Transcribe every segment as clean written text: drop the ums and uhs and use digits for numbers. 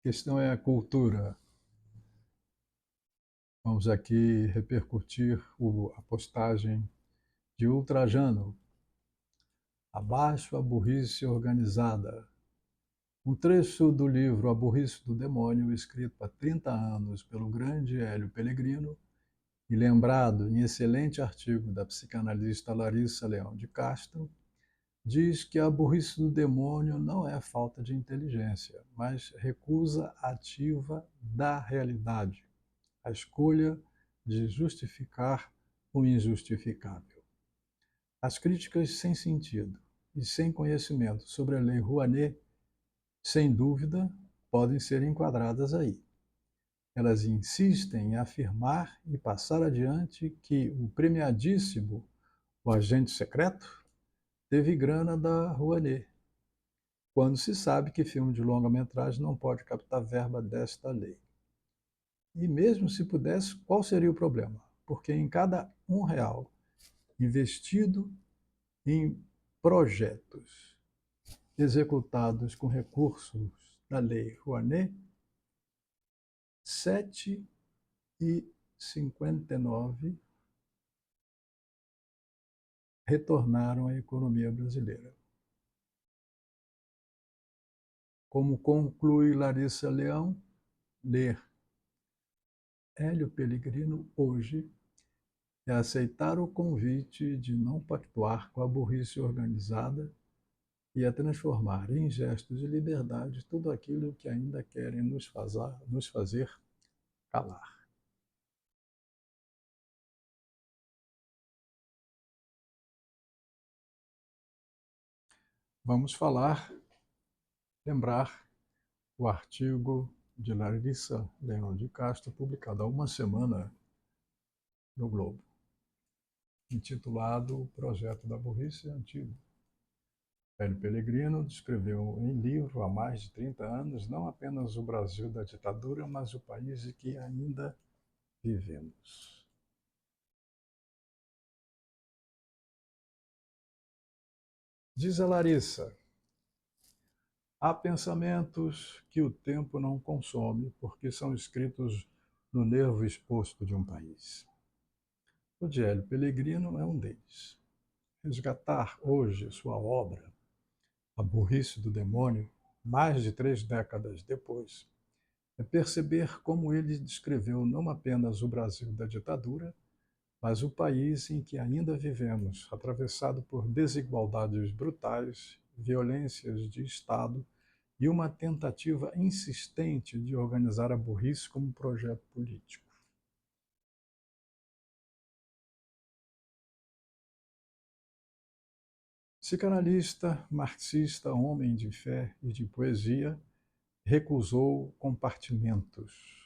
Questão é a cultura. Vamos aqui repercutir a postagem de Ultrajano. Abaixo a burrice organizada. Um trecho do livro A Burrice do Demônio, escrito há 30 anos pelo grande Hélio Pellegrino e lembrado em excelente artigo da psicanalista Larissa Leão de Castro, diz que a burrice do demônio não é falta de inteligência, mas recusa ativa da realidade, a escolha de justificar o injustificável. As críticas sem sentido e sem conhecimento sobre a Lei Rouanet, sem dúvida, podem ser enquadradas aí. Elas insistem em afirmar e passar adiante que o premiadíssimo, o agente secreto, teve grana da Rouanet, quando se sabe que filme de longa-metragem não pode captar verba desta lei. E mesmo se pudesse, qual seria o problema? Porque em cada R$ 1 investido em projetos executados com recursos da Lei Rouanet, 7,59 retornaram à economia brasileira. Como conclui Larissa Leão, ler Hélio Pellegrino hoje é aceitar o convite de não pactuar com a burrice organizada e a transformar em gestos de liberdade tudo aquilo que ainda querem nos fazer calar. Vamos lembrar o artigo de Larissa Leão de Castro, publicado há uma semana no Globo, intitulado O Projeto da Burrice Antigo. Hélio Pellegrino descreveu em livro há mais de 30 anos não apenas o Brasil da ditadura, mas o país em que ainda vivemos. Diz a Larissa: há pensamentos que o tempo não consome porque são escritos no nervo exposto de um país. O de Hélio Pellegrino é um deles. Resgatar hoje sua obra, A Burrice do Demônio, mais de 3 décadas depois, é perceber como ele descreveu não apenas o Brasil da ditadura, mas o país em que ainda vivemos, atravessado por desigualdades brutais, violências de Estado e uma tentativa insistente de organizar a burrice como projeto político. Psicanalista, marxista, homem de fé e de poesia, recusou compartimentos.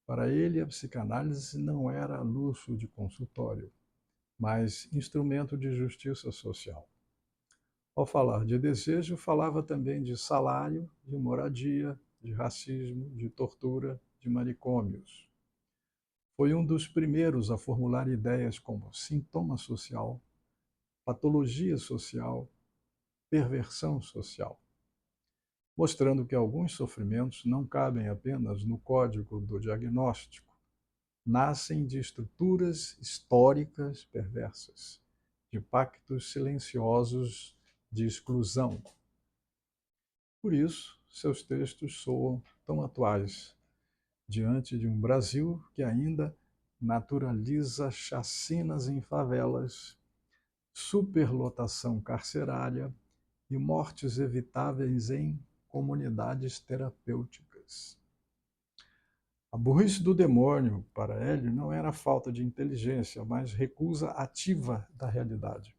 Para ele, a psicanálise não era luxo de consultório, mas instrumento de justiça social. Ao falar de desejo, falava também de salário, de moradia, de racismo, de tortura, de manicômios. Foi um dos primeiros a formular ideias como sintoma social, patologia social, perversão social, mostrando que alguns sofrimentos não cabem apenas no código do diagnóstico, nascem de estruturas históricas perversas, de pactos silenciosos de exclusão. Por isso, seus textos soam tão atuais, diante de um Brasil que ainda naturaliza chacinas em favelas, superlotação carcerária e mortes evitáveis em comunidades terapêuticas. A burrice do demônio, para Hélio, não era falta de inteligência, mas recusa ativa da realidade,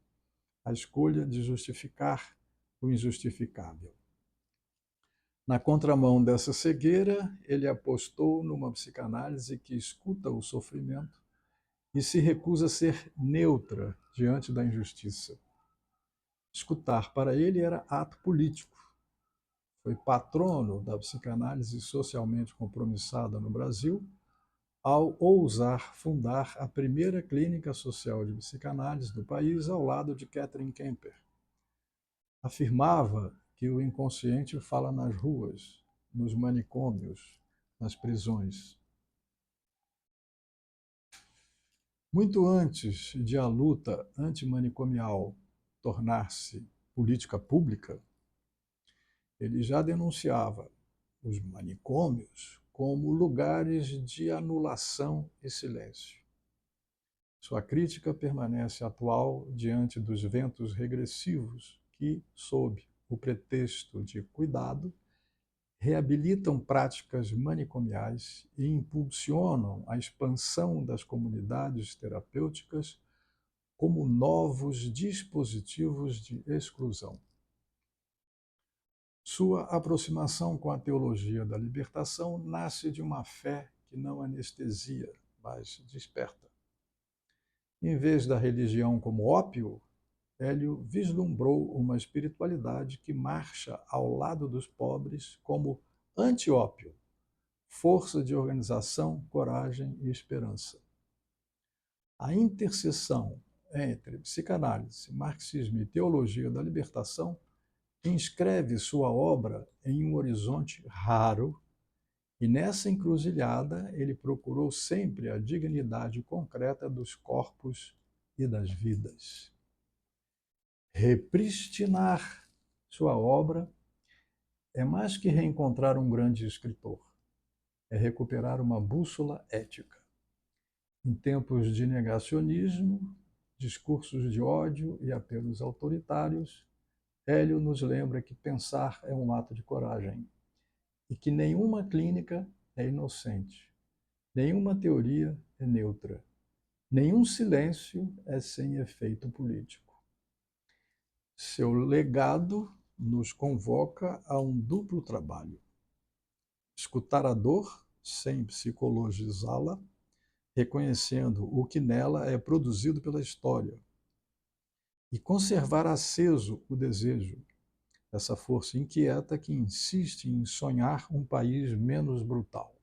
a escolha de justificar o injustificável. Na contramão dessa cegueira, ele apostou numa psicanálise que escuta o sofrimento e se recusa a ser neutra diante da injustiça. Escutar para ele era ato político. Foi patrono da psicanálise socialmente compromissada no Brasil, ao ousar fundar a primeira clínica social de psicanálise do país ao lado de Catherine Kemper. Afirmava que o inconsciente fala nas ruas, nos manicômios, nas prisões. Muito antes de a luta antimanicomial tornar-se política pública, ele já denunciava os manicômios como lugares de anulação e silêncio. Sua crítica permanece atual diante dos ventos regressivos que, sob o pretexto de cuidado, reabilitam práticas manicomiais e impulsionam a expansão das comunidades terapêuticas como novos dispositivos de exclusão. Sua aproximação com a teologia da libertação nasce de uma fé que não anestesia, mas desperta. Em vez da religião como ópio, Hélio vislumbrou uma espiritualidade que marcha ao lado dos pobres como anti-ópio, força de organização, coragem e esperança. A interseção entre psicanálise, marxismo e teologia da libertação inscreve sua obra em um horizonte raro, e nessa encruzilhada ele procurou sempre a dignidade concreta dos corpos e das vidas. Repristinar sua obra é mais que reencontrar um grande escritor, é recuperar uma bússola ética. Em tempos de negacionismo, discursos de ódio e apelos autoritários, Hélio nos lembra que pensar é um ato de coragem e que nenhuma clínica é inocente, nenhuma teoria é neutra, nenhum silêncio é sem efeito político. Seu legado nos convoca a um duplo trabalho: escutar a dor sem psicologizá-la, reconhecendo o que nela é produzido pela história, e conservar aceso o desejo, essa força inquieta que insiste em sonhar um país menos brutal.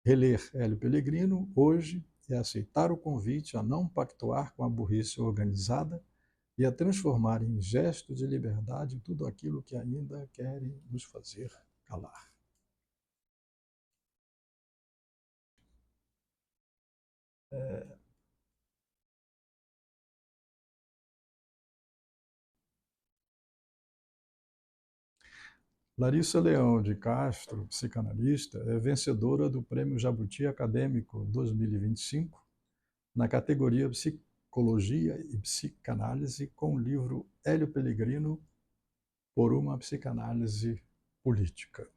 Reler Hélio Pellegrino hoje é aceitar o convite a não pactuar com a burrice organizada e a transformar em gesto de liberdade tudo aquilo que ainda querem nos fazer calar. Larissa Leão de Castro, psicanalista, é vencedora do Prêmio Jabuti Acadêmico 2025 na categoria Psicologia e Psicanálise com o livro Hélio Pellegrino, por uma psicanálise política.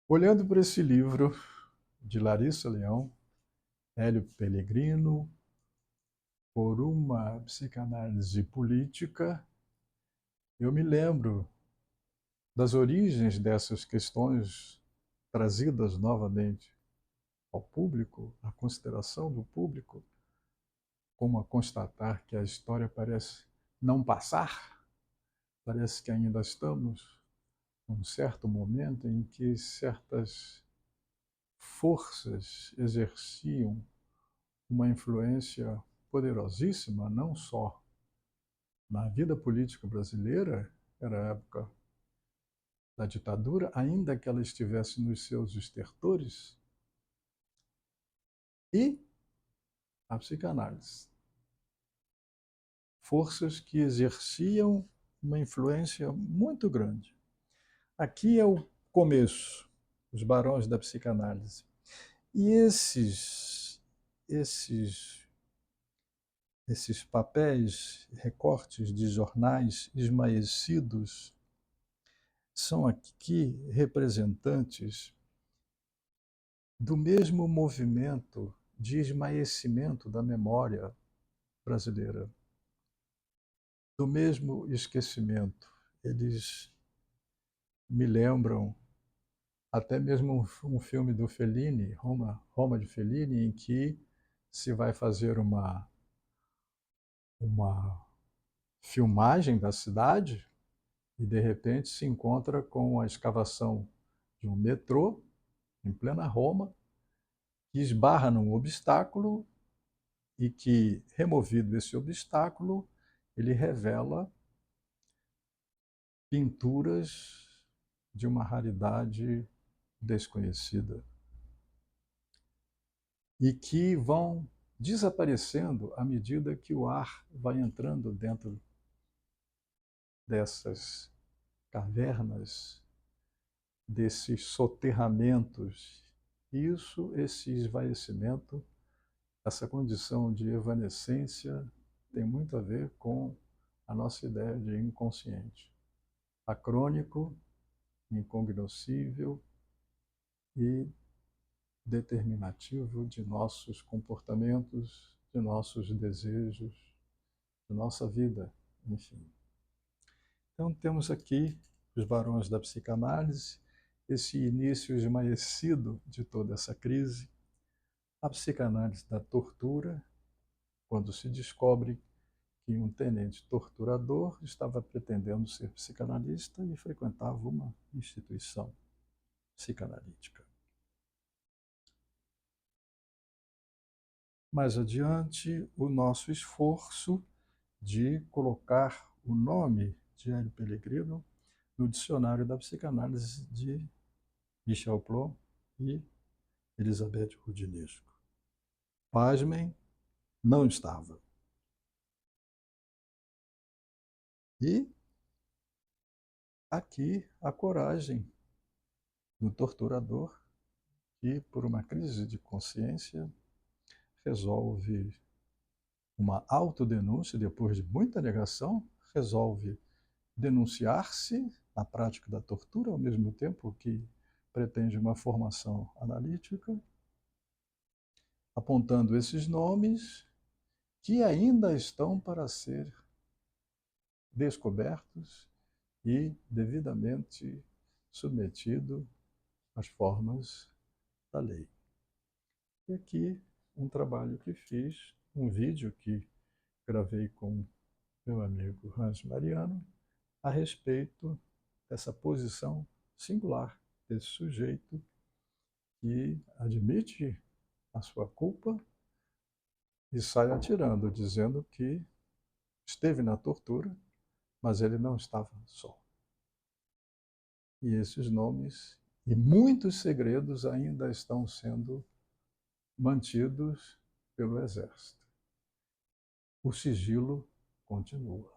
Olhando para esse livro de Larissa Leão, Hélio Pellegrino, por uma psicanálise política, eu me lembro das origens dessas questões trazidas novamente ao público, à consideração do público, como a constatar que a história parece não passar, parece que ainda estamos num certo momento em que certas forças exerciam uma influência poderosíssima, não só na vida política brasileira, era a época da ditadura, ainda que ela estivesse nos seus estertores, e a psicanálise. Forças que exerciam uma influência muito grande. Aqui é o começo, os barões da psicanálise. E esses papéis, recortes de jornais esmaecidos, são aqui representantes do mesmo movimento de esmaecimento da memória brasileira, do mesmo esquecimento. Eles me lembram até mesmo um filme do Fellini, Roma de Fellini, em que se vai fazer uma filmagem da cidade e, de repente, se encontra com a escavação de um metrô em plena Roma, que esbarra num obstáculo e que, removido esse obstáculo, ele revela pinturas de uma raridade desconhecida e que vão desaparecendo à medida que o ar vai entrando dentro dessas cavernas, desses soterramentos. Isso, esse esvaecimento, essa condição de evanescência tem muito a ver com a nossa ideia de inconsciente. Acrônico, incognoscível e determinativo de nossos comportamentos, de nossos desejos, de nossa vida, enfim. Então, temos aqui os barões da psicanálise, esse início esmaecido de toda essa crise, a psicanálise da tortura, quando se descobre que um tenente torturador estava pretendendo ser psicanalista e frequentava uma instituição psicanalítica. Mais adiante, o nosso esforço de colocar o nome de Hélio Pellegrino no dicionário da psicanálise de Michel Plon e Elizabeth Rudinesco. Pasmem, não estava. E aqui a coragem do torturador que, por uma crise de consciência, resolve uma autodenúncia, depois de muita negação, resolve denunciar-se na prática da tortura, ao mesmo tempo que pretende uma formação analítica, apontando esses nomes que ainda estão para ser descobertos e devidamente submetido às formas da lei. E aqui um trabalho que fiz, um vídeo que gravei com meu amigo Hans Mariano, a respeito dessa posição singular desse sujeito que admite a sua culpa e sai atirando, dizendo que esteve na tortura, mas ele não estava só. E esses nomes e muitos segredos ainda estão sendo mantidos pelo Exército. O sigilo continua.